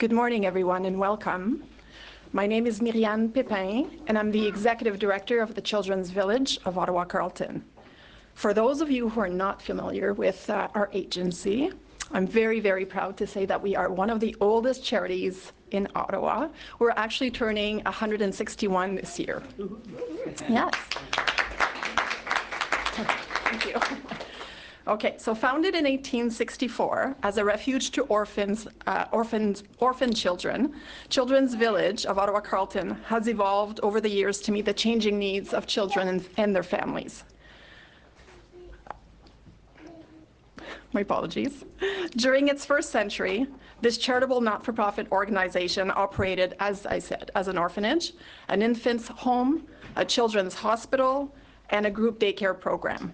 Good morning, everyone, and welcome. My name is Myriane Pépin, and I'm the Executive Director of the Children's Village of Ottawa-Carleton. For those of you who are not familiar with our agency, I'm very, very proud to say that we are one of the oldest charities in Ottawa. We're actually turning 161 this year. Yes. Thank you. Okay, so founded in 1864 as a refuge to orphan children, Children's Village of Ottawa-Carleton has evolved over the years to meet the changing needs of children and their families. My apologies. During its first century, this charitable not-for-profit organization operated, as I said, as an orphanage, an infant's home, a children's hospital, and a group daycare program.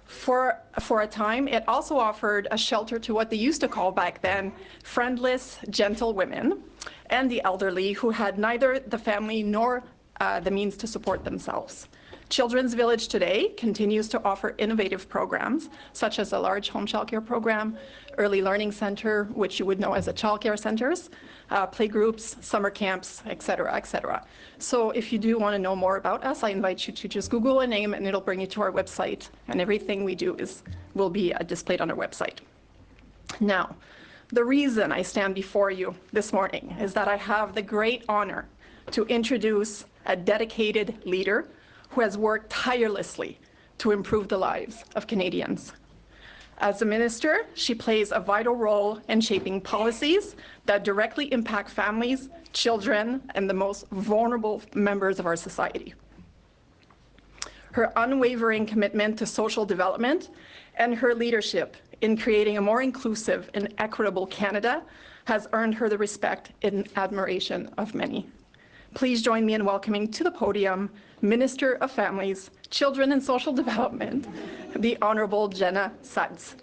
For a time, it also offered a shelter to what they used to call back then friendless, gentle women and the elderly who had neither the family nor the means to support themselves. Children's Village today continues to offer innovative programs, such as a large home childcare program, early learning center, which you would know as a childcare centers, playgroups, summer camps, etc., etc. So if you do want to know more about us, I invite you to just Google a name and it'll bring you to our website, and everything we do will be displayed on our website. Now, the reason I stand before you this morning is that I have the great honor to introduce a dedicated leader who has worked tirelessly to improve the lives of Canadians. As a minister, she plays a vital role in shaping policies that directly impact families, children, and the most vulnerable members of our society. Her unwavering commitment to social development and her leadership in creating a more inclusive and equitable Canada has earned her the respect and admiration of many. Please join me in welcoming to the podium Minister of Families, Children and Social Development, the Honourable Jenna Sudds.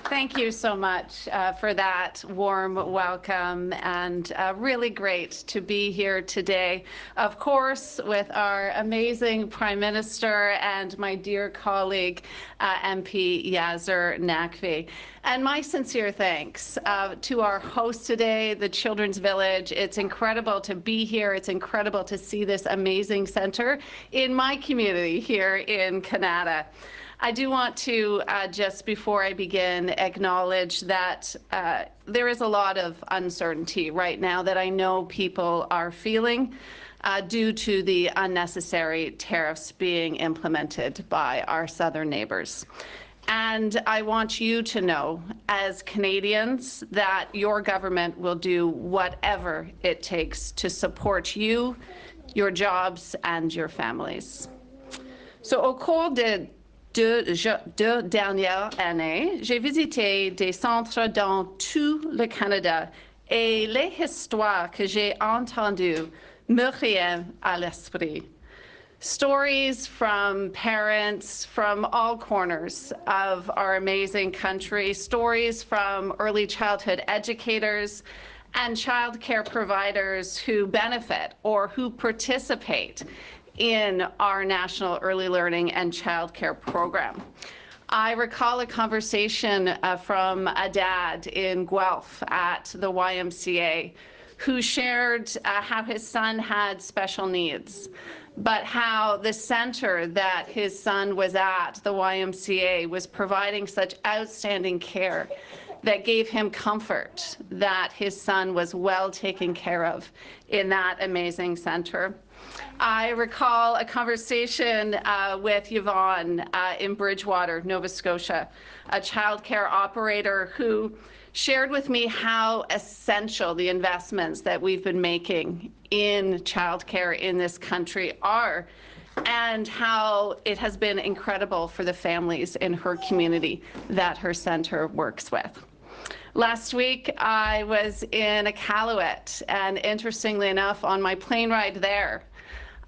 Thank you so much for that warm welcome, and really great to be here today. Of course, with our amazing Prime Minister and my dear colleague, MP Yasir Naqvi. And my sincere thanks to our host today, the Children's Village. It's incredible to be here. It's incredible to see this amazing centre in my community here in Canada. I do want to, just before I begin, acknowledge that there is a lot of uncertainty right now that I know people are feeling due to the unnecessary tariffs being implemented by our southern neighbours. And I want you to know, as Canadians, that your government will do whatever it takes to support you, your jobs, and your families. So au cours de deux dernières années, j'ai visité des centres dans tout le Canada et les histoires que j'ai entendues me reviennent à l'esprit. Stories from parents from all corners of our amazing country, stories from early childhood educators and childcare providers who benefit or who participate in our National Early Learning and Childcare Program. I recall a conversation from a dad in Guelph at the YMCA who shared how his son had special needs, but how the center that his son was at, the YMCA, was providing such outstanding care that gave him comfort that his son was well taken care of in that amazing center. I recall a conversation with Yvonne in Bridgewater, Nova Scotia, a childcare operator who shared with me how essential the investments that we've been making in childcare in this country are, and how it has been incredible for the families in her community that her center works with. Last week, I was in Iqaluit, and interestingly enough, on my plane ride there,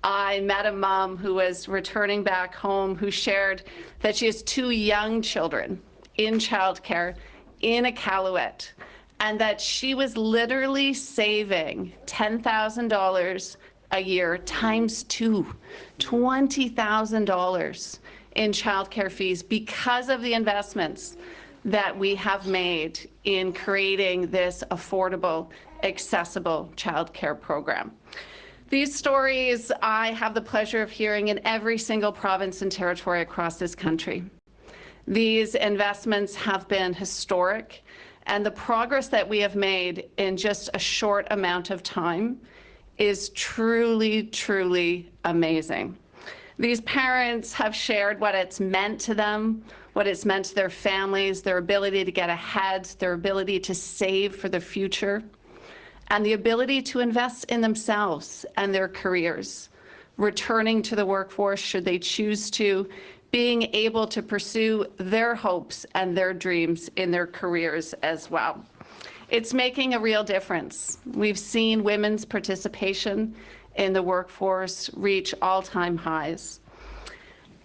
I met a mom who was returning back home who shared that she has 2 young children in childcare in Iqaluit, and that she was literally saving $10,000 a year times 2, $20,000 in childcare fees because of the investments that we have made in creating this affordable, accessible childcare program. These stories I have the pleasure of hearing in every single province and territory across this country. These investments have been historic, and the progress that we have made in just a short amount of time is truly, truly amazing. These parents have shared what it's meant to them, what it's meant to their families, their ability to get ahead, their ability to save for the future, and the ability to invest in themselves and their careers, returning to the workforce should they choose to, being able to pursue their hopes and their dreams in their careers as well. It's making a real difference. We've seen women's participation in the workforce reach all-time highs.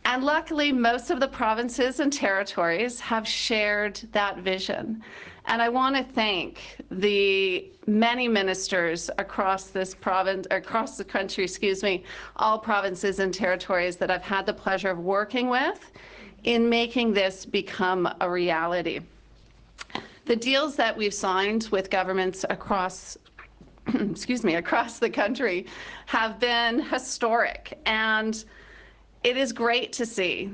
And luckily, most of the provinces and territories have shared that vision. And I want to thank the many ministers across this province, across the country, all provinces and territories that I've had the pleasure of working with in making this become a reality. The deals that we've signed with governments across across the country have been historic, and it is great to see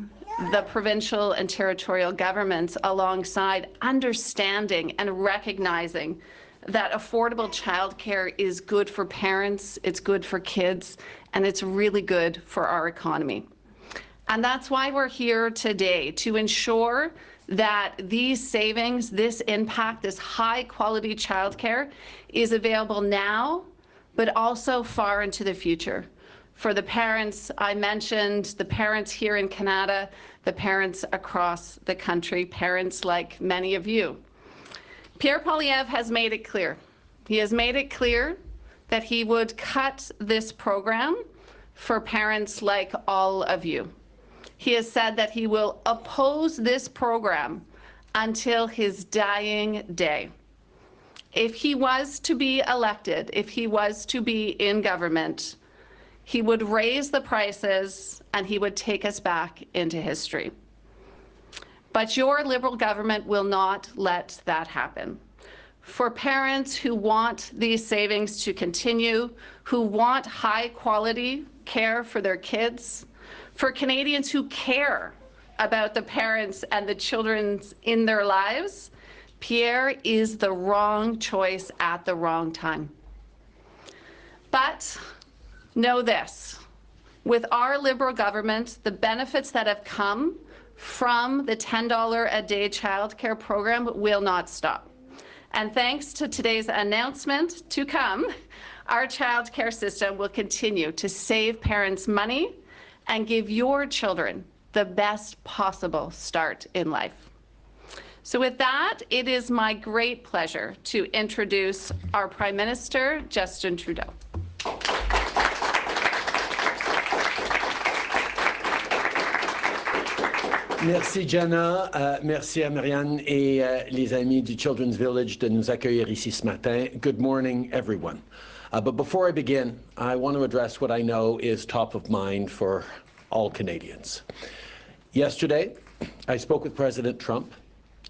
the provincial and territorial governments alongside understanding and recognizing that affordable childcare is good for parents, it's good for kids, and it's really good for our economy. And that's why we're here today, to ensure that these savings, this impact, this high quality childcare is available now, but also far into the future. For the parents I mentioned, the parents here in Canada, the parents across the country, parents like many of you. Pierre Poilievre has made it clear. He has made it clear that he would cut this program for parents like all of you. He has said that he will oppose this program until his dying day. If he was to be elected, if he was to be in government, he would raise the prices and he would take us back into history. But your Liberal government will not let that happen. For parents who want these savings to continue, who want high quality care for their kids, for Canadians who care about the parents and the children in their lives, Pierre is the wrong choice at the wrong time. But know this, with our Liberal government, the benefits that have come from the $10 a day childcare program will not stop. And thanks to today's announcement to come, our childcare system will continue to save parents money and give your children the best possible start in life. So with that, it is my great pleasure to introduce our Prime Minister, Justin Trudeau. Merci Jana, merci à Marianne et les amis du Children's Village de nous accueillir ici ce matin. Good morning, everyone. But before I begin, I want to address what I know is top of mind for all Canadians. Yesterday, I spoke with President Trump,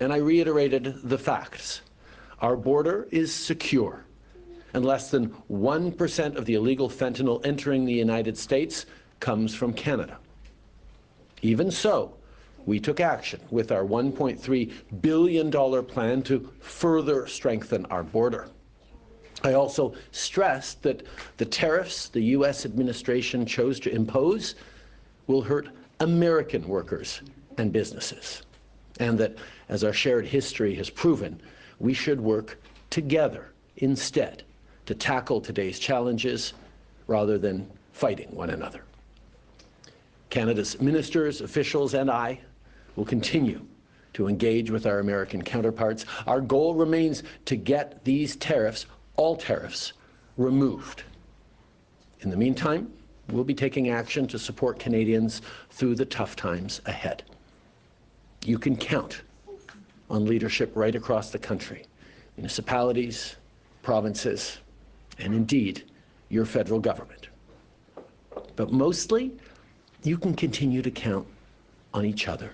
and I reiterated the facts. Our border is secure, and less than 1% of the illegal fentanyl entering the United States comes from Canada. Even so, we took action with our $1.3 billion plan to further strengthen our border. I also stressed that the tariffs the U.S. administration chose to impose will hurt American workers and businesses, and that, as our shared history has proven, we should work together instead to tackle today's challenges rather than fighting one another. Canada's ministers, officials, and I will continue to engage with our American counterparts. Our goal remains to get these tariffs, all tariffs, removed. In the meantime, we'll be taking action to support Canadians through the tough times ahead. You can count on leadership right across the country, municipalities, provinces, and indeed, your federal government. But mostly, you can continue to count on each other.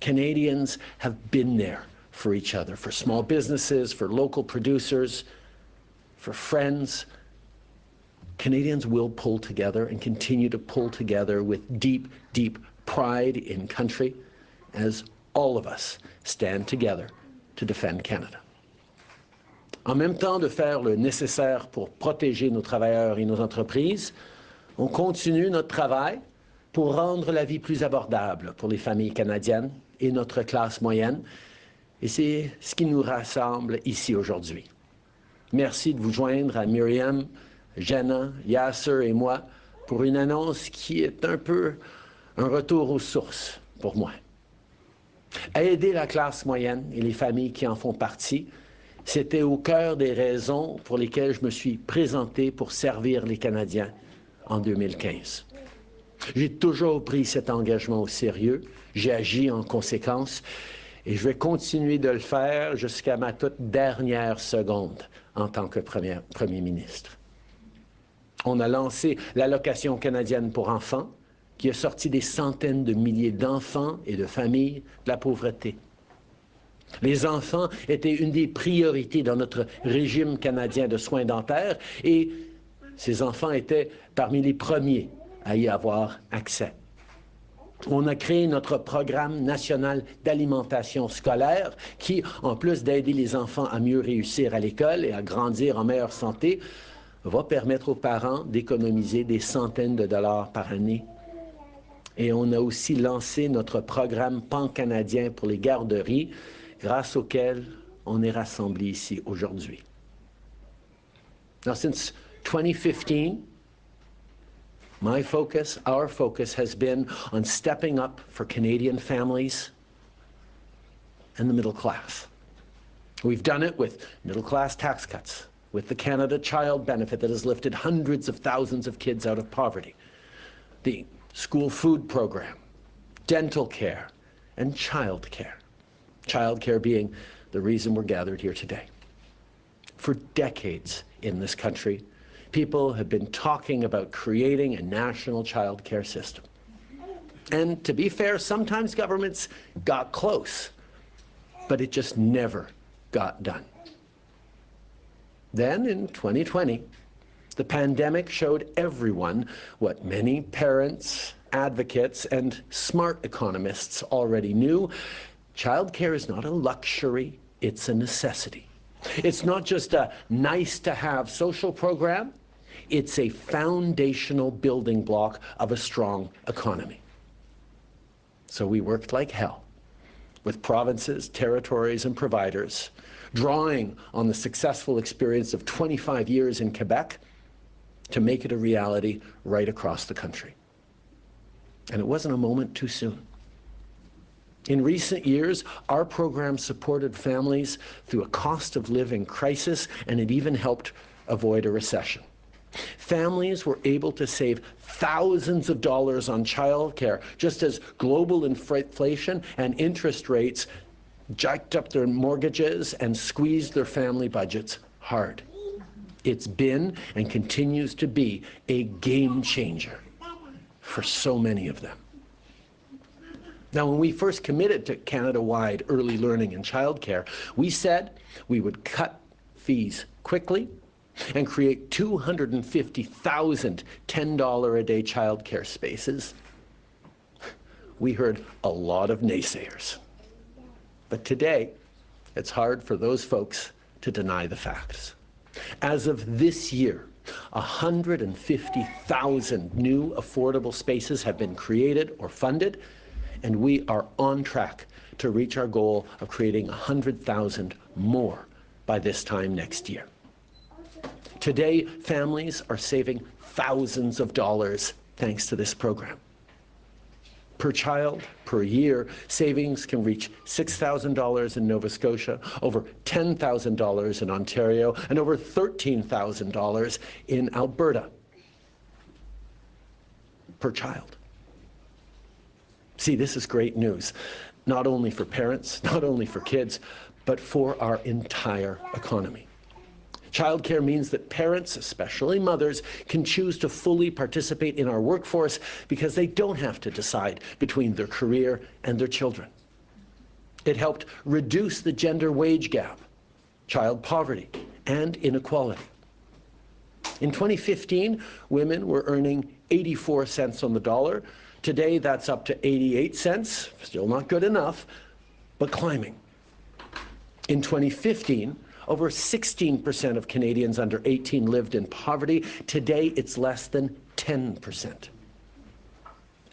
Canadians have been there for each other, for small businesses, for local producers, for friends. Canadians will pull together and continue to pull together with deep, deep pride in country as all of us stand together to defend Canada. En même temps de faire le nécessaire pour protéger nos travailleurs et nos entreprises, on continue notre travail pour rendre la vie plus abordable pour les familles canadiennes et notre classe moyenne. Et c'est ce qui nous rassemble ici aujourd'hui. Merci de vous joindre à Myriam, Jenna, Yasser et moi pour une annonce qui est un peu un retour aux sources pour moi. Aider la classe moyenne et les familles qui en font partie, c'était au cœur des raisons pour lesquelles je me suis présenté pour servir les Canadiens en 2015. J'ai toujours pris cet engagement au sérieux, j'ai agi en conséquence et je vais continuer de le faire jusqu'à ma toute dernière seconde en tant que Premier ministre. On a lancé l'allocation canadienne pour enfants, qui a sorti des centaines de milliers d'enfants et de familles de la pauvreté. Les enfants étaient une des priorités dans notre régime canadien de soins dentaires et ces enfants étaient parmi les premiers à y avoir accès. On a créé notre programme national d'alimentation scolaire qui, en plus d'aider les enfants à mieux réussir à l'école et à grandir en meilleure santé, va permettre aux parents d'économiser des centaines de dollars par année. Et on a aussi lancé notre programme pan-canadien pour les garderies, grâce auquel on est rassemblés ici aujourd'hui. Now, since 2015, my focus, our focus, has been on stepping up for Canadian families and the middle class. We've done it with middle-class tax cuts, with the Canada Child Benefit that has lifted hundreds of thousands of kids out of poverty, the school food program, dental care, and childcare. Childcare being the reason we're gathered here today. For decades in this country, people have been talking about creating a national childcare system. And to be fair, sometimes governments got close, but it just never got done. Then in 2020, the pandemic showed everyone what many parents, advocates, and smart economists already knew. Childcare is not a luxury, it's a necessity. It's not just a nice-to-have social program, it's a foundational building block of a strong economy. So we worked like hell with provinces, territories, and providers, drawing on the successful experience of 25 years in Quebec to make it a reality right across the country. And it wasn't a moment too soon. In recent years, our program supported families through a cost of living crisis, and it even helped avoid a recession. Families were able to save thousands of dollars on childcare, just as global inflation and interest rates jacked up their mortgages and squeezed their family budgets hard. It's been and continues to be a game changer for so many of them. Now, when we first committed to Canada-wide early learning and childcare, we said we would cut fees quickly and create 250,000 $10-a-day childcare spaces. We heard a lot of naysayers. But today, it's hard for those folks to deny the facts. As of this year, 150,000 new affordable spaces have been created or funded, and we are on track to reach our goal of creating 100,000 more by this time next year. Today, families are saving thousands of dollars thanks to this program. Per child, per year, savings can reach $6,000 in Nova Scotia, over $10,000 in Ontario, and over $13,000 in Alberta. Per child. See, this is great news, not only for parents, not only for kids, but for our entire economy. Childcare means that parents, especially mothers, can choose to fully participate in our workforce because they don't have to decide between their career and their children. It helped reduce the gender wage gap, child poverty, and inequality. In 2015, women were earning 84 cents on the dollar. Today, that's up to 88 cents, still not good enough, but climbing. In 2015, over 16% of Canadians under 18 lived in poverty. Today, it's less than 10%.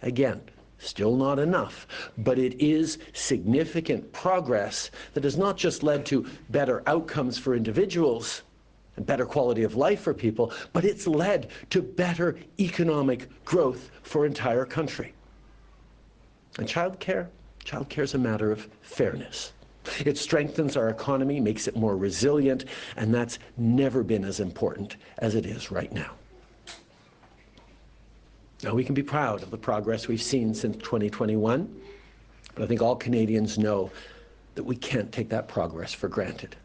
Again, still not enough, but it is significant progress that has not just led to better outcomes for individuals and better quality of life for people, but it's led to better economic growth for entire country. And childcare is a matter of fairness. It strengthens our economy, makes it more resilient, and that's never been as important as it is right now. Now, we can be proud of the progress we've seen since 2021, but I think all Canadians know that we can't take that progress for granted.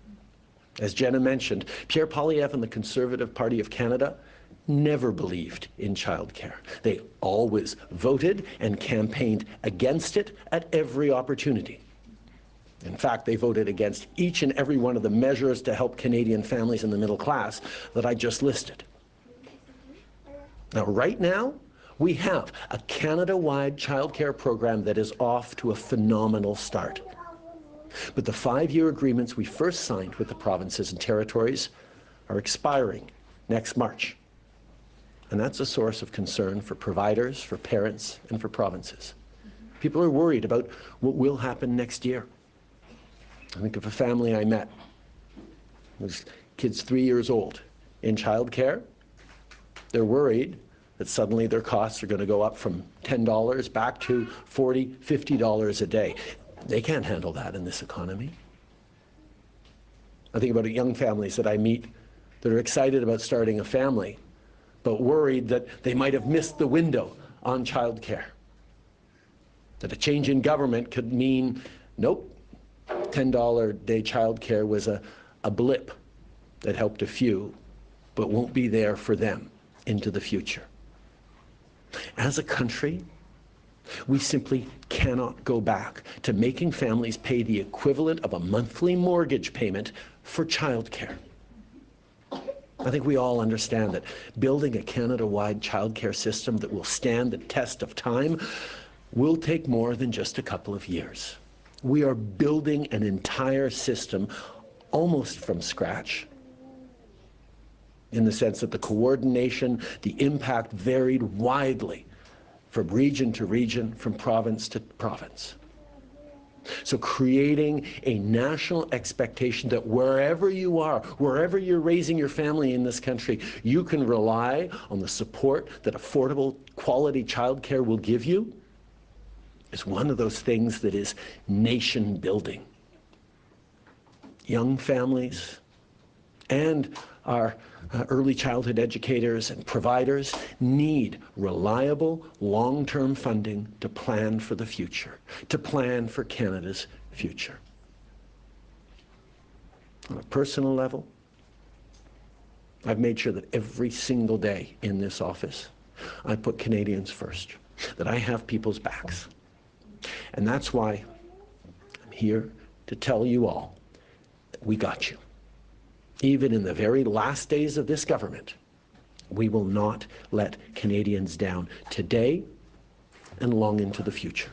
As Jenna mentioned, Pierre Poilievre and the Conservative Party of Canada never believed in childcare. They always voted and campaigned against it at every opportunity. In fact, they voted against each and every one of the measures to help Canadian families in the middle class that I just listed. Now, right now, we have a Canada-wide childcare program that is off to a phenomenal start. But the 5-year agreements we first signed with the provinces and territories are expiring next March. And that's a source of concern for providers, for parents, and for provinces. People are worried about what will happen next year. I think of a family I met. There's kids 3 years old in childcare. They're worried that suddenly their costs are going to go up from $10 back to $40, $50 a day. They can't handle that in this economy. I think about young families that I meet that are excited about starting a family, but worried that they might have missed the window on childcare. That a change in government could mean, nope, $10 a day childcare was a blip that helped a few, but won't be there for them into the future. As a country, we simply cannot go back to making families pay the equivalent of a monthly mortgage payment for childcare. I think we all understand that building a Canada-wide childcare system that will stand the test of time will take more than just a couple of years. We are building an entire system almost from scratch, in the sense that the coordination, the impact varied widely from region to region, from province to province. So creating a national expectation that wherever you are, wherever you're raising your family in this country, you can rely on the support that affordable, quality childcare will give you is one of those things that is nation building. Young families and our early childhood educators and providers need reliable, long-term funding to plan for the future, to plan for Canada's future. On a personal level, I've made sure that every single day in this office, I put Canadians first, that I have people's backs. And that's why I'm here to tell you all that we got you. Even in the very last days of this government, we will not let Canadians down today and long into the future.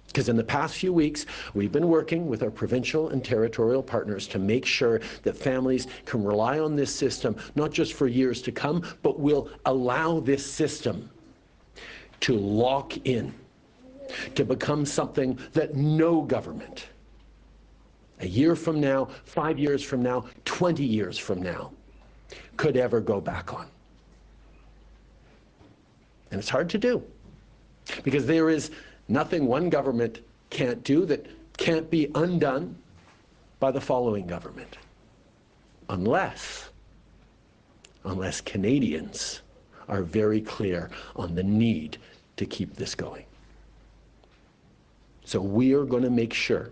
Because in the past few weeks, we've been working with our provincial and territorial partners to make sure that families can rely on this system, not just for years to come, but will allow this system to lock in, to become something that no government, a year from now, 5 years from now, 20 years from now, could ever go back on. And it's hard to do, because there is nothing one government can't do that can't be undone by the following government, unless Canadians are very clear on the need to keep this going. So we are going to make sure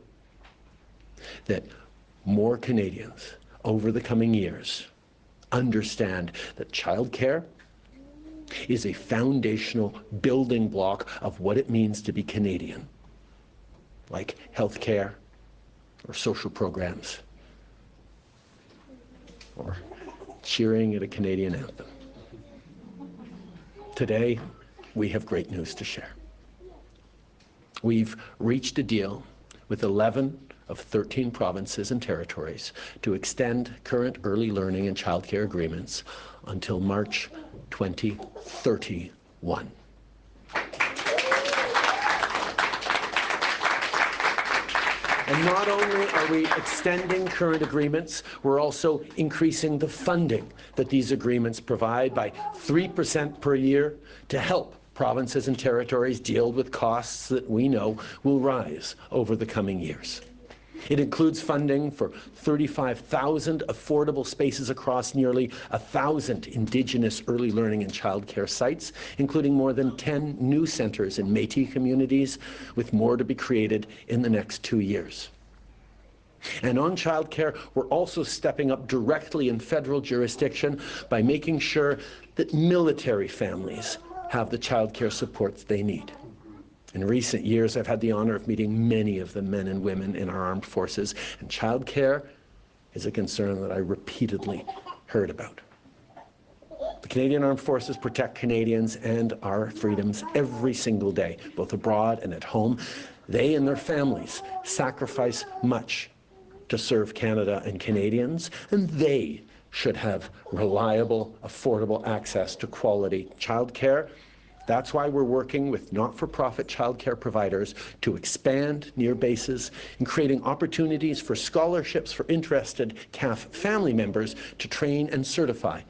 that more Canadians over the coming years understand that childcare is a foundational building block of what it means to be Canadian, like healthcare or social programs or cheering at a Canadian anthem. Today, we have great news to share. We've reached a deal with 11 of 13 provinces and territories to extend current early learning and childcare agreements until March 2031. And not only are we extending current agreements, we're also increasing the funding that these agreements provide by 3% per year to help provinces and territories deal with costs that we know will rise over the coming years. It includes funding for 35,000 affordable spaces across nearly 1,000 Indigenous early learning and childcare sites, including more than 10 new centres in Métis communities, with more to be created in the next 2 years. And on childcare, we're also stepping up directly in federal jurisdiction by making sure that military families have the childcare supports they need. In recent years, I've had the honor of meeting many of the men and women in our armed forces, and childcare is a concern that I repeatedly heard about. The Canadian Armed Forces protect Canadians and our freedoms every single day, both abroad and at home. They and their families sacrifice much to serve Canada and Canadians, and they should have reliable, affordable access to quality childcare. That's why we're working with not-for-profit childcare providers to expand near bases and creating opportunities for scholarships for interested CAF family members to train and certify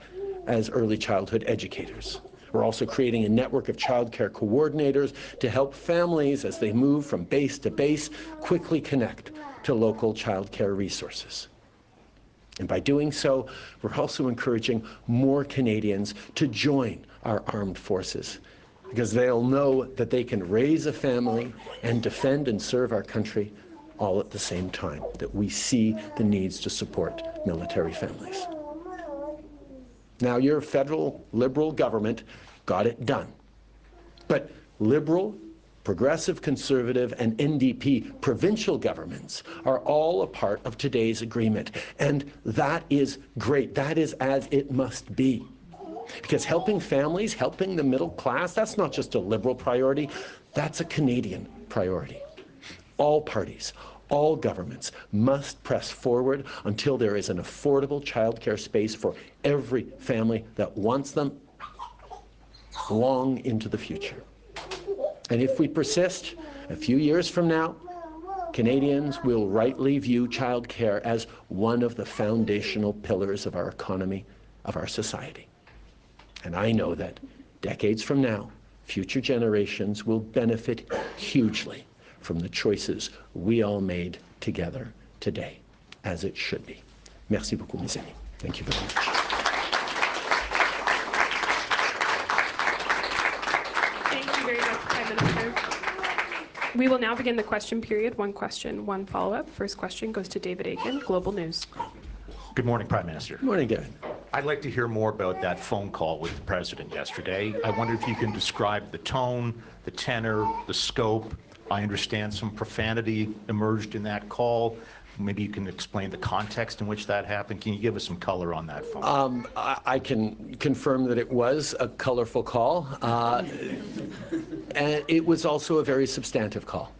as early childhood educators. We're also creating a network of childcare coordinators to help families as they move from base to base quickly connect to local childcare resources. And by doing so, we're also encouraging more Canadians to join our armed forces, because they'll know that they can raise a family and defend and serve our country all at the same time, that we see the needs to support military families. Now, your federal Liberal government got it done. But Liberal, Progressive, Conservative, and NDP provincial governments are all a part of today's agreement. And that is great. That is as it must be. Because helping families, helping the middle class, that's not just a Liberal priority, that's a Canadian priority. All parties, all governments must press forward until there is an affordable childcare space for every family that wants them long into the future. And if we persist, a few years from now, Canadians will rightly view childcare as one of the foundational pillars of our economy, of our society. And I know that decades from now, future generations will benefit hugely from the choices we all made together today, as it should be. Merci beaucoup, mes amis. Thank you very much. Thank you very much, Prime Minister. We will now begin the question period. One question, one follow-up. First question goes to David Aiken, Global News. Good morning, Prime Minister. Good morning, David. I'd like to hear more about that phone call with the President yesterday. I wonder if you can describe the tone, the tenor, the scope. I understand some profanity emerged in that call. Maybe you can explain the context in which that happened. Can you give us some color on that phone call? I can confirm that it was a colorful call. And it was also a very substantive call.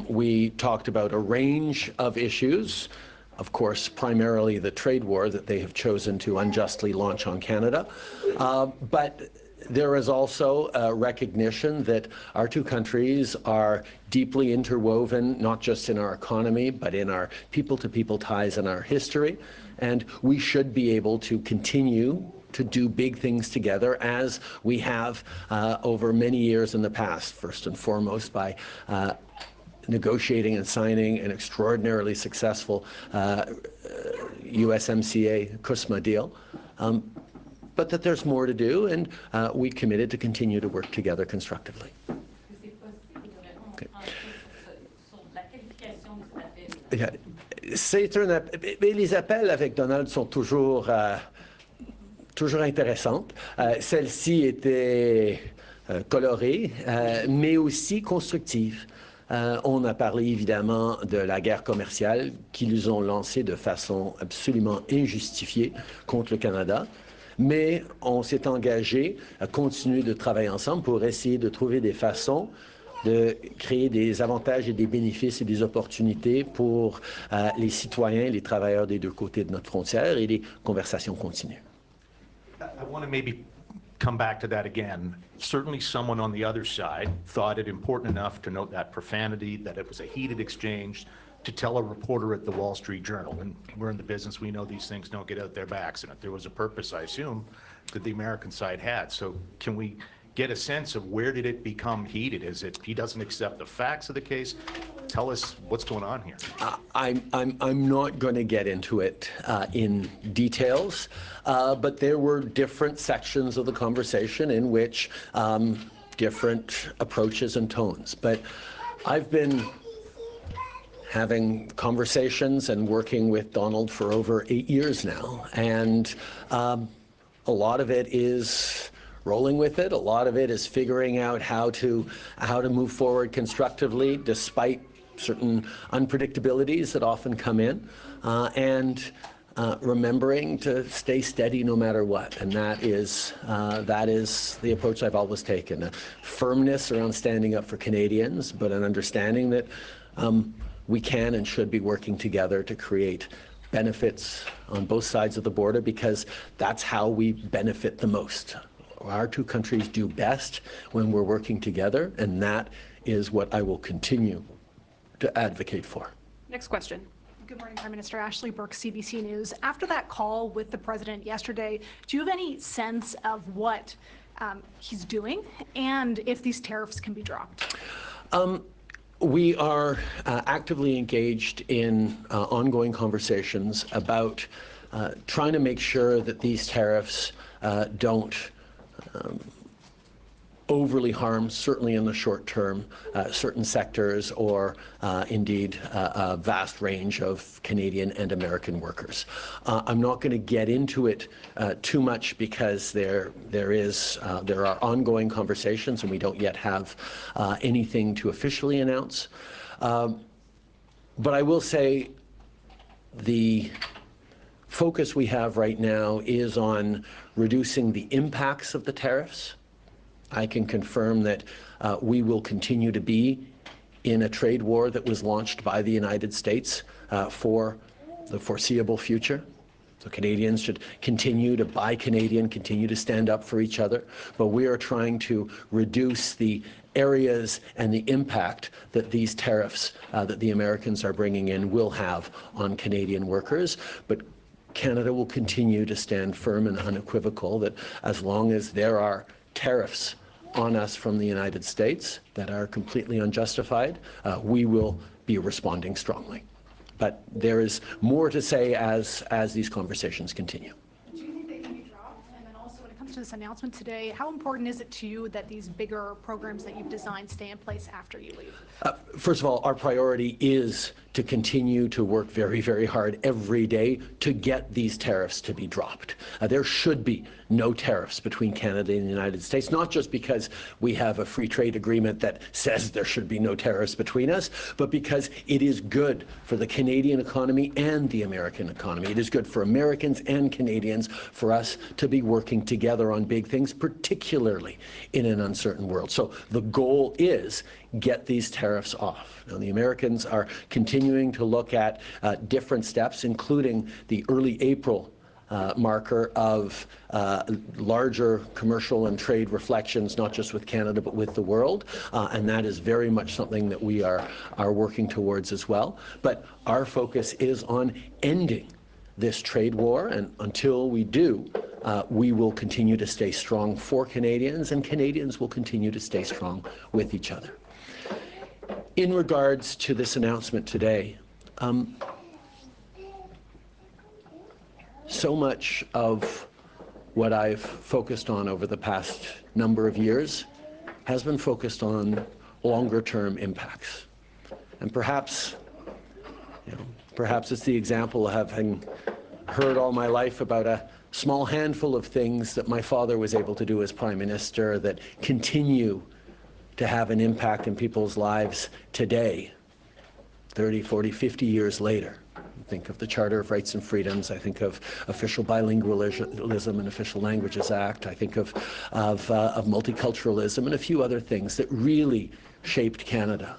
We talked about a range of issues. Of course, primarily the trade war that they have chosen to unjustly launch on Canada. But there is also a recognition that our two countries are deeply interwoven, not just in our economy, but in our people-to-people ties and our history. And we should be able to continue to do big things together, as we have over many years in the past, first and foremost by negotiating and signing an extraordinarily successful USMCA CUSMA deal, but that there's more to do, and we committed to continue to work together constructively. Okay. Yeah, Les appels avec Donald sont toujours intéressantes. Celle-ci était colorée, mais aussi constructive. On a parlé évidemment de la guerre commerciale qu'ils ont lancée de façon absolument injustifiée contre le Canada. Mais on s'est engagé à continuer de travailler ensemble pour essayer de trouver des façons de créer des avantages et des bénéfices et des opportunités pour les citoyens et les travailleurs des deux côtés de notre frontière, et les conversations continuent. I want to maybe come back to that again. Certainly someone on the other side thought it important enough to note that profanity, that it was a heated exchange, to tell a reporter at the Wall Street Journal. And we're in the business, we know these things don't get out there by accident. There was a purpose, I assume, that the American side had. So can we get a sense of where did it become heated? Is it he doesn't accept the facts of the case? Tell us what's going on here. I'm not going to get into it in details, but there were different sections of the conversation in which different approaches and tones. But I've been having conversations and working with Donald for over 8 years now, and a lot of it is rolling with it. A lot of it is figuring out how to move forward constructively despite certain unpredictabilities that often come in, and remembering to stay steady no matter what. And that is the approach I've always taken. A firmness around standing up for Canadians, but an understanding that we can and should be working together to create benefits on both sides of the border, because that's how we benefit the most. Our two countries do best when we're working together, and that is what I will continue to advocate for. Next question. Good morning, Prime Minister. Ashley Burke, CBC News. After that call with the President yesterday, do you have any sense of what he's doing and if these tariffs can be dropped? We are actively engaged in ongoing conversations about trying to make sure that these tariffs don't overly harm, certainly in the short term, certain sectors, or indeed a vast range of Canadian and American workers. I'm not going to get into it too much, because there are ongoing conversations and we don't yet have anything to officially announce. But I will say the focus we have right now is on reducing the impacts of the tariffs. I can confirm that we will continue to be in a trade war that was launched by the United States for the foreseeable future. So Canadians should continue to buy Canadian, continue to stand up for each other. But we are trying to reduce the areas and the impact that these tariffs that the Americans are bringing in will have on Canadian workers. But Canada will continue to stand firm and unequivocal that as long as there are tariffs on us from the United States that are completely unjustified, we will be responding strongly. But there is more to say as these conversations continue. Do you think they can be dropped? And then also, when it comes to this announcement today, how important is it to you that these bigger programs that you've designed stay in place after you leave? First of all, our priority is to continue to work very, very hard every day to get these tariffs to be dropped. There should be no tariffs between Canada and the United States, not just because we have a free trade agreement that says there should be no tariffs between us, but because it is good for the Canadian economy and the American economy. It is good for Americans and Canadians for us to be working together on big things, particularly in an uncertain world. So the goal is get these tariffs off. Now, the Americans are continuing to look at different steps, including the early April marker of larger commercial and trade reflections, not just with Canada, but with the world. And that is very much something that we are working towards as well. But our focus is on ending this trade war, and until we do, we will continue to stay strong for Canadians, and Canadians will continue to stay strong with each other. In regards to this announcement today, so much of what I've focused on over the past number of years has been focused on longer-term impacts. And perhaps, Perhaps it's the example of having heard all my life about a small handful of things that my father was able to do as Prime Minister that continue to have an impact in people's lives today, 30, 40, 50 years later. I think of the Charter of Rights and Freedoms. I think of Official Bilingualism and Official Languages Act. I think of multiculturalism and a few other things that really shaped Canada.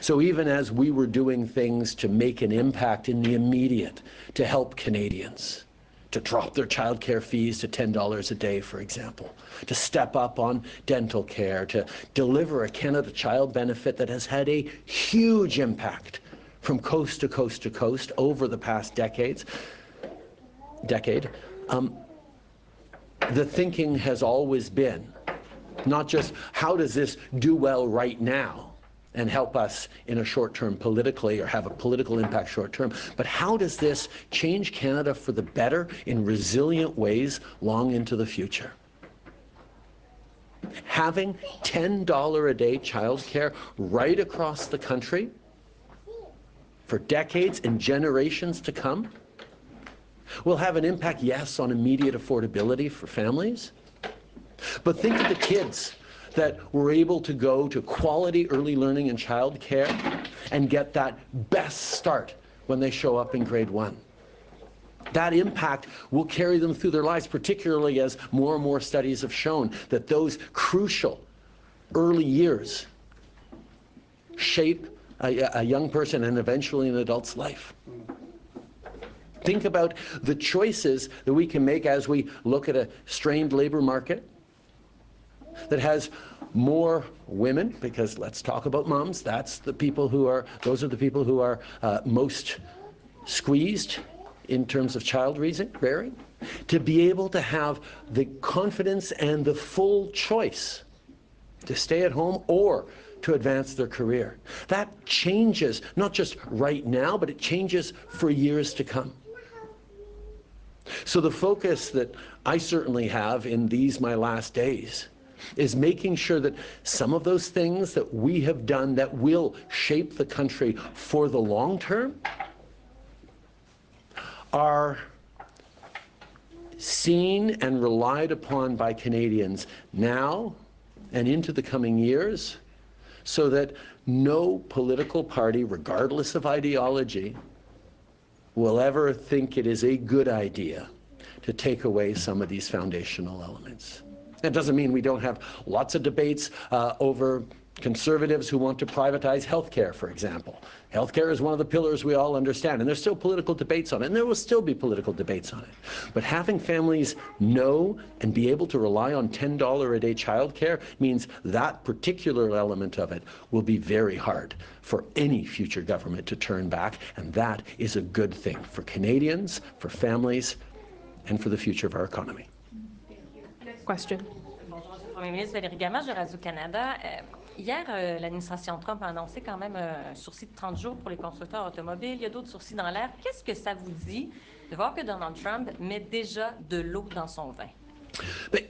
So even as we were doing things to make an impact in the immediate, to help Canadians, to drop their childcare fees to $10 a day, for example, to step up on dental care, to deliver a Canada Child benefit that has had a huge impact from coast to coast to coast over the past decade, the thinking has always been not just how does this do well right now and help us in a short term politically or have a political impact short term, but how does this change Canada for the better in resilient ways long into the future? Having $10 a day childcare right across the country for decades and generations to come will have an impact, yes, on immediate affordability for families, but think of the kids that were able to go to quality early learning and childcare and get that best start when they show up in grade 1. That impact will carry them through their lives, particularly as more and more studies have shown that those crucial early years shape a young person and eventually an adult's life. Think about the choices that we can make as we look at a strained labor market that has more women, because let's talk about moms, those are the people who are most squeezed in terms of child rearing, to be able to have the confidence and the full choice to stay at home or to advance their career. That changes, not just right now, but it changes for years to come. So the focus that I certainly have in these my last days is making sure that some of those things that we have done that will shape the country for the long term are seen and relied upon by Canadians now and into the coming years, so that no political party, regardless of ideology, will ever think it is a good idea to take away some of these foundational elements. That doesn't mean we don't have lots of debates over conservatives who want to privatize healthcare, for example. Healthcare is one of the pillars we all understand, and there's still political debates on it, and there will still be political debates on it. But having families know and be able to rely on $10 a day childcare means that particular element of it will be very hard for any future government to turn back, and that is a good thing for Canadians, for families, and for the future of our economy. Question. Bonjour, Premier ministre Valérie Gamache de Radio-Canada. Hier, l'administration Trump a annoncé quand même un sursis de 30 jours pour les constructeurs automobiles. Il y a d'autres sursis dans l'air. Qu'est-ce que ça vous dit de voir que Donald Trump met déjà de l'eau dans son vin? Bien,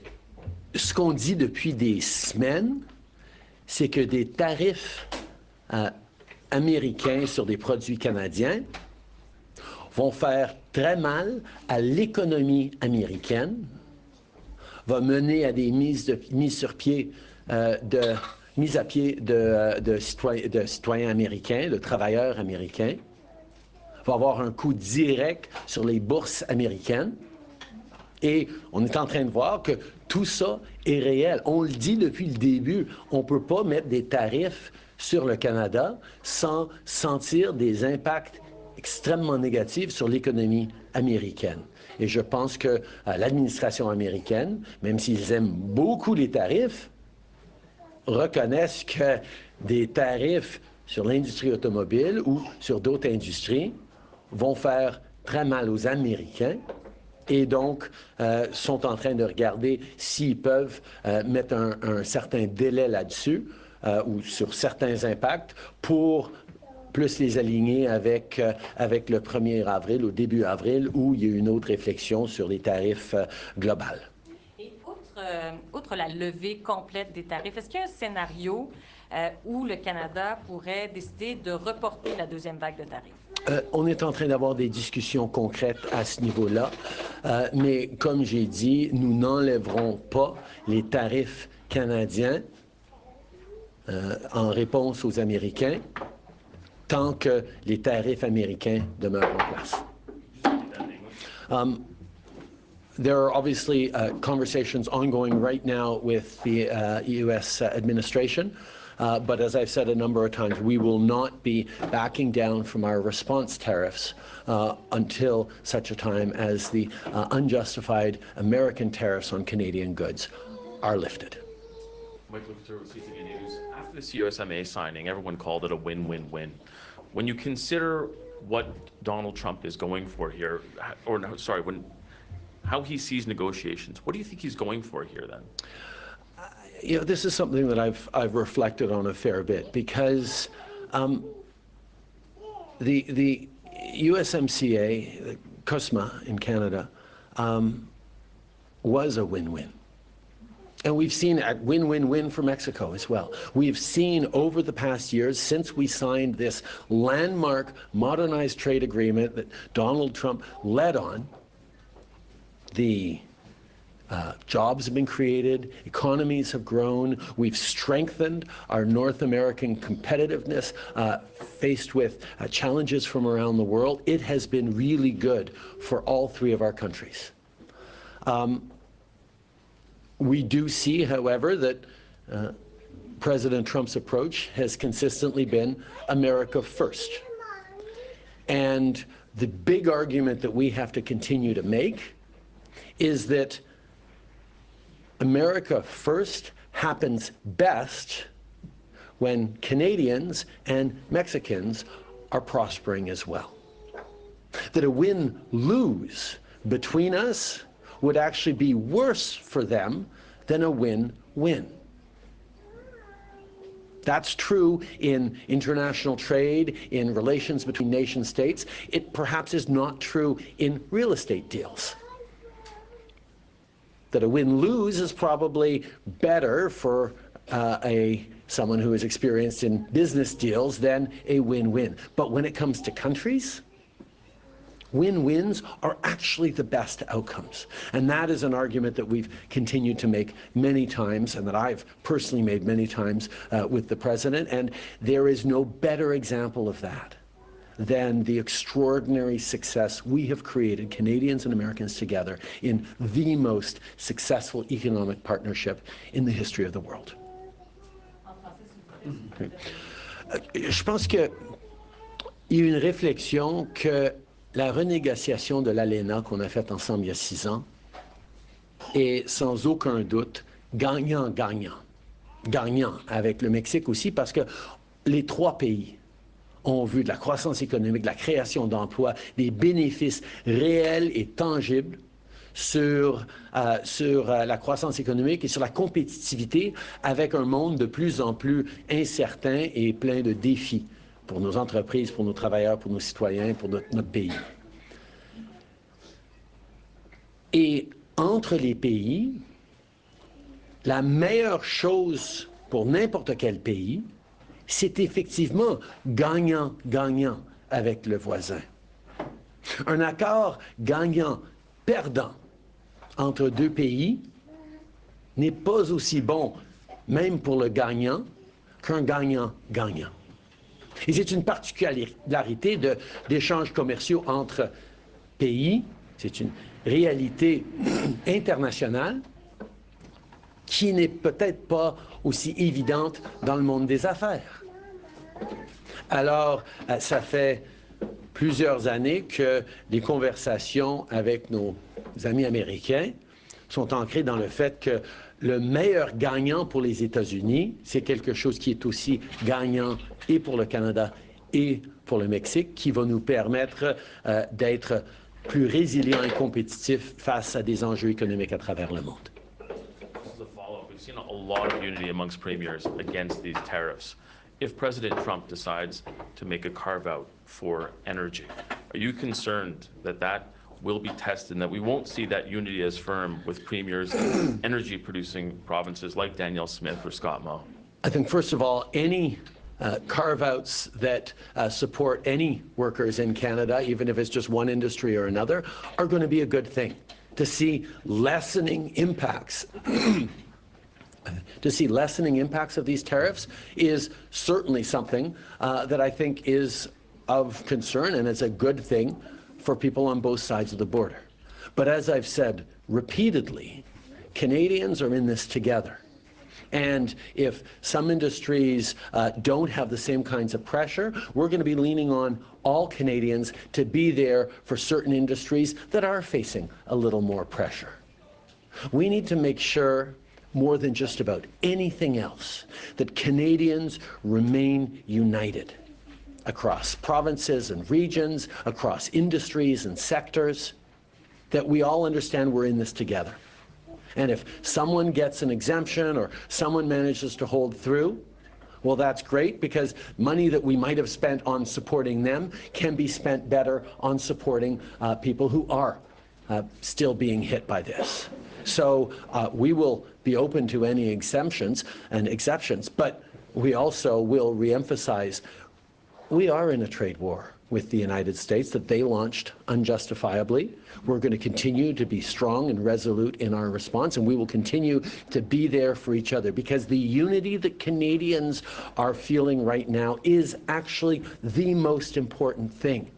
ce qu'on dit depuis des semaines, c'est que des tarifs américains sur des produits canadiens vont faire très mal à l'économie américaine, va mener à des mises à pied de citoyens américains, de travailleurs américains, va avoir un coût direct sur les bourses américaines. Et on est en train de voir que tout ça est réel. On le dit depuis le début, on ne peut pas mettre des tarifs sur le Canada sans sentir des impacts extrêmement négatifs sur l'économie américaine. Et je pense que l'administration américaine, même s'ils aiment beaucoup les tarifs, reconnaissent que des tarifs sur l'industrie automobile ou sur d'autres industries vont faire très mal aux Américains et donc sont en train de regarder s'ils peuvent mettre un certain délai là-dessus ou sur certains impacts pour plus les aligner avec le 1er avril, au début avril, où il y a une autre réflexion sur les tarifs globales. Et outre la levée complète des tarifs, est-ce qu'il y a un scénario où le Canada pourrait décider de reporter la deuxième vague de tarifs? On est en train d'avoir des discussions concrètes à ce niveau-là, mais comme j'ai dit, nous n'enlèverons pas les tarifs canadiens en réponse aux Américains tant que les tarifs américains demeurent en place. There are obviously conversations ongoing right now with the U.S. administration. But as I've said a number of times, we will not be backing down from our response tariffs until such a time as the unjustified American tariffs on Canadian goods are lifted. Michael Couture with CTV News. After this USMA signing, everyone called it a win-win-win. When you consider what Donald Trump is going for here, or no, sorry, how he sees negotiations, what do you think he's going for here then? You know, this is something that I've reflected on a fair bit because the USMCA, the CUSMA in Canada, was a win-win. And we've seen a win-win-win for Mexico as well. We've seen over the past years, since we signed this landmark modernized trade agreement that Donald Trump led on, the jobs have been created, economies have grown, we've strengthened our North American competitiveness faced with challenges from around the world. It has been really good for all three of our countries. We do see, however, that President Trump's approach has consistently been America first. And the big argument that we have to continue to make is that America first happens best when Canadians and Mexicans are prospering as well. That a win-lose between us would actually be worse for them than a win-win. That's true in international trade, in relations between nation states. It perhaps is not true in real estate deals. That a win-lose is probably better for someone who is experienced in business deals than a win-win. But when it comes to countries, win-wins are actually the best outcomes. And that is an argument that we've continued to make many times and that I've personally made many times with the President. And there is no better example of that than the extraordinary success we have created, Canadians and Americans together, in the most successful economic partnership in the history of the world. Je pense qu'il y a une réflexion que la renégociation de l'ALENA qu'on a faite ensemble il y a 6 ans est sans aucun doute gagnant-gagnant. Gagnant avec le Mexique aussi parce que les 3 pays ont vu de la croissance économique, de la création d'emplois, des bénéfices réels et tangibles sur la croissance économique et sur la compétitivité avec un monde de plus en plus incertain et plein de défis pour nos entreprises, pour nos travailleurs, pour nos citoyens, pour notre pays. Et entre les pays, la meilleure chose pour n'importe quel pays, c'est effectivement gagnant-gagnant avec le voisin. Un accord gagnant-perdant entre 2 pays n'est pas aussi bon, même pour le gagnant, qu'un gagnant-gagnant. Et c'est une particularité d'échanges commerciaux entre pays, c'est une réalité internationale qui n'est peut-être pas aussi évidente dans le monde des affaires. Alors, ça fait plusieurs années que les conversations avec nos amis américains sont ancrées dans le fait que le meilleur gagnant pour les États-Unis, c'est quelque chose qui est aussi gagnant et pour le Canada et pour le Mexique, qui va nous permettre d'être plus résilients et compétitifs face à des enjeux économiques à travers le monde. As a follow-up, we've seen a lot of unity amongst premiers against these tariffs. If President Trump decides to make a carve-out for energy, are you concerned that that will be tested and that we won't see that unity as firm with premiers in energy-producing provinces like Danielle Smith or Scott Moe? I think, first of all, any carve-outs that support any workers in Canada, even if it's just one industry or another, are going to be a good thing. To see lessening impacts of these tariffs is certainly something that I think is of concern, and it's a good thing for people on both sides of the border. But as I've said repeatedly, Canadians are in this together. And if some industries don't have the same kinds of pressure, we're going to be leaning on all Canadians to be there for certain industries that are facing a little more pressure. We need to make sure, more than just about anything else, that Canadians remain united across provinces and regions, across industries and sectors, that we all understand we're in this together. And if someone gets an exemption or someone manages to hold through, well, that's great, because money that we might have spent on supporting them can be spent better on supporting people who are still being hit by this. So we will be open to any exemptions and exceptions, but we also will reemphasize we are in a trade war with the United States that they launched unjustifiably. We're going to continue to be strong and resolute in our response, and we will continue to be there for each other, because the unity that Canadians are feeling right now is actually the most important thing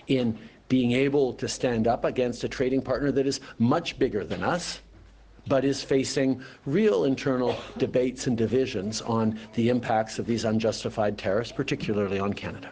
in being able to stand up against a trading partner that is much bigger than us, but is facing real internal debates and divisions on the impacts of these unjustified tariffs, particularly on Canada.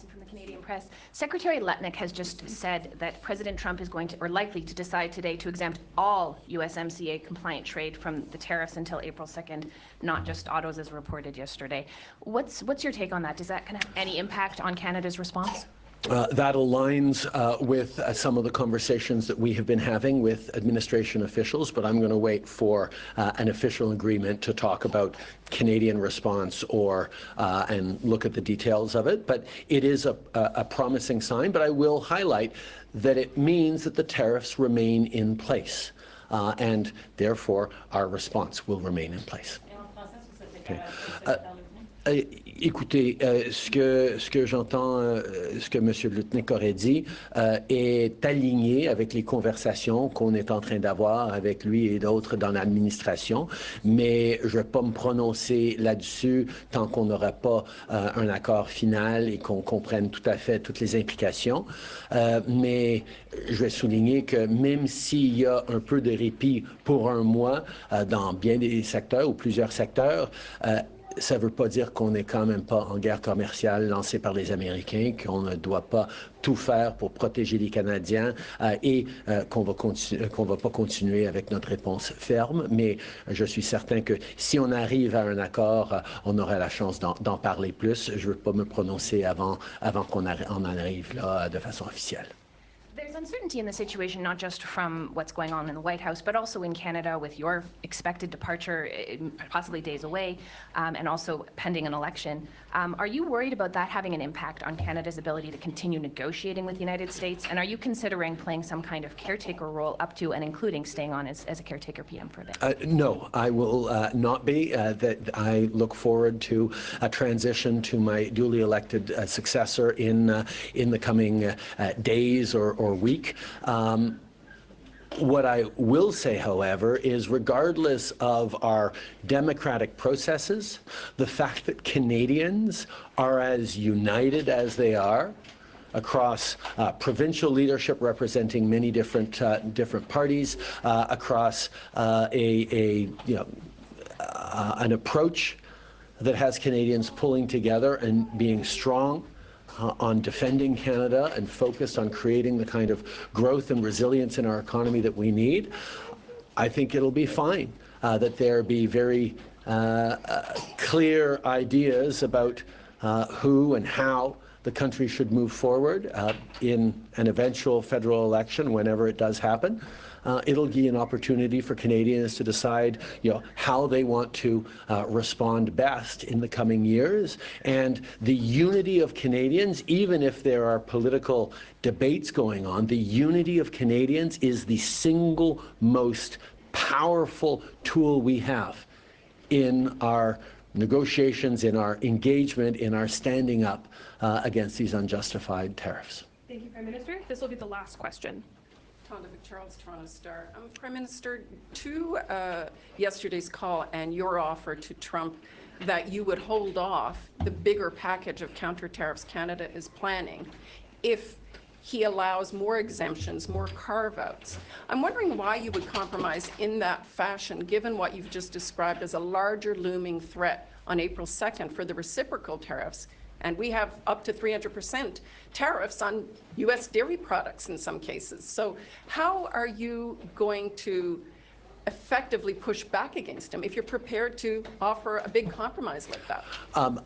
From the Canadian Press. Secretary Lutnick has just said that President Trump is going to, or likely to, decide today to exempt all USMCA compliant trade from the tariffs until April 2nd, not just autos as reported yesterday. What's your take on that? Does that have any impact on Canada's response? That aligns with some of the conversations that we have been having with administration officials, but I'm going to wait for an official agreement to talk about Canadian response or and look at the details of it. But it is a promising sign, but I will highlight that it means that the tariffs remain in place, and therefore our response will remain in place. Okay. Écoutez, ce que j'entends, ce que M. Lutnick aurait dit, est aligné avec les conversations qu'on est en train d'avoir avec lui et d'autres dans l'administration, mais je ne vais pas me prononcer là-dessus tant qu'on n'aura pas un accord final et qu'on comprenne tout à fait toutes les implications. Mais je vais souligner que même s'il y a un peu de répit pour un mois dans bien des secteurs ou plusieurs secteurs, ça ne veut pas dire qu'on n'est quand même pas en guerre commerciale lancée par les Américains, qu'on ne doit pas tout faire pour protéger les Canadiens et qu'on va pas continuer avec notre réponse ferme. Mais je suis certain que si on arrive à un accord, on aura la chance d'en parler plus. Je ne veux pas me prononcer avant qu'on en arrive là de façon officielle. There's uncertainty in the situation, not just from what's going on in the White House, but also in Canada with your expected departure, possibly days away, and also pending an election. Are you worried about that having an impact on Canada's ability to continue negotiating with the United States? And are you considering playing some kind of caretaker role up to and including staying on as a caretaker PM for a bit? No, I will not be. That I look forward to a transition to my duly elected successor in the coming days or week. What I will say, however, is regardless of our democratic processes, the fact that Canadians are as united as they are across provincial leadership representing many different parties, across an approach that has Canadians pulling together and being strong on defending Canada and focused on creating the kind of growth and resilience in our economy that we need, I think it'll be fine that there be very clear ideas about who and how the country should move forward in an eventual federal election, whenever it does happen. It'll be an opportunity for Canadians to decide, how they want to respond best in the coming years. And the unity of Canadians, even if there are political debates going on, the unity of Canadians is the single most powerful tool we have in our negotiations, in our engagement, in our standing up against these unjustified tariffs. Thank you, Prime Minister. This will be the last question. Tonda Charles, Toronto Star. Prime Minister, to yesterday's call and your offer to Trump that you would hold off the bigger package of counter tariffs Canada is planning if he allows more exemptions, more carve-outs. I'm wondering why you would compromise in that fashion, given what you've just described as a larger looming threat on April 2nd for the reciprocal tariffs. And we have up to 300% tariffs on U.S. dairy products in some cases. So how are you going to effectively push back against him if you're prepared to offer a big compromise like that?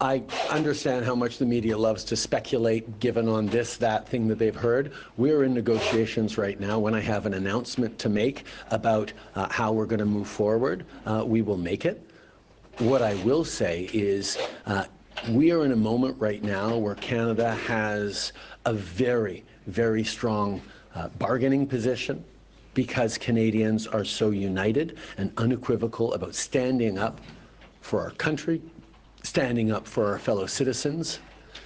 I understand how much the media loves to speculate, given on this, that thing that they've heard. We're in negotiations right now. When I have an announcement to make about how we're going to move forward, we will make it. What I will say is we are in a moment right now where Canada has a very, very strong bargaining position, because Canadians are so united and unequivocal about standing up for our country, standing up for our fellow citizens,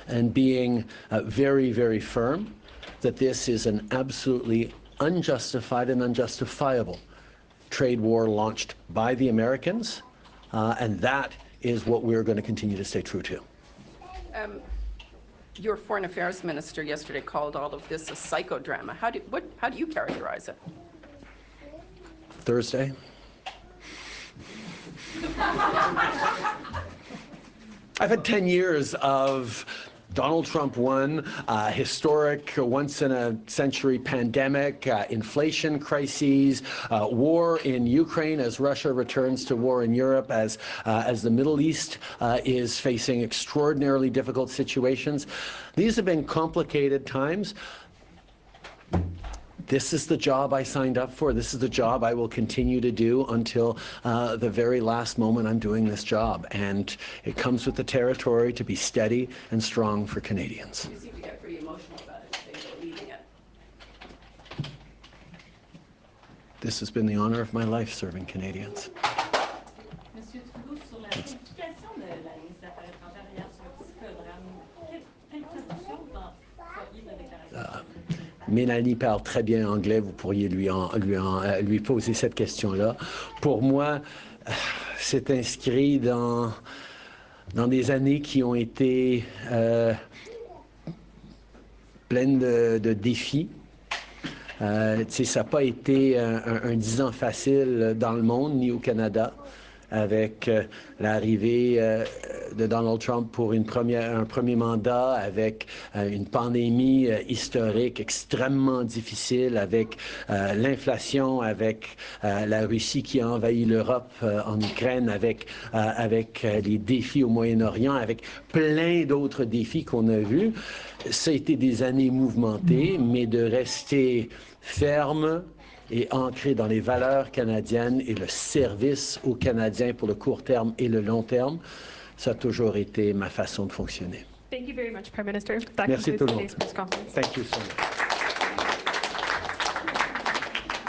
and being very, very firm that this is an absolutely unjustified and unjustifiable trade war launched by the Americans, and that is what we're going to continue to stay true to. Your Foreign Affairs Minister yesterday called all of this a psychodrama. How do you characterize it? Thursday. I've had 10 years of Donald Trump won, historic, once-in-a-century pandemic, inflation crises, war in Ukraine as Russia returns to war in Europe, as the Middle East is facing extraordinarily difficult situations. These have been complicated times. This is the job I signed up for. This is the job I will continue to do until the very last moment I'm doing this job. And it comes with the territory to be steady and strong for Canadians. You seem to get pretty emotional about it today, leading it. This has been the honor of my life, serving Canadians. Monsieur Trudeau, sur la signification de la ministre des Affaires étrangères hier sur le psychodrame, quelle traduction pensez-vous de la déclaration? Mélanie parle très bien anglais, vous pourriez lui poser cette question-là. Pour moi, c'est inscrit dans des années qui ont été pleines de défis. Ça n'a pas été un 10 ans facile dans le monde, ni au Canada, avec l'arrivée de Donald Trump pour un premier mandat, avec une pandémie historique extrêmement difficile, avec l'inflation, avec la Russie qui a envahi l'Europe en Ukraine, avec les défis au Moyen-Orient, avec plein d'autres défis qu'on a vus. Ça a été des années mouvementées, mais de rester ferme et ancré dans les valeurs canadiennes et le service aux Canadiens pour le court terme et le long terme, ça a toujours été ma façon de fonctionner. Thank you very much, Prime Minister. That Merci tout le monde. concludes today's press conference. Thank you so much.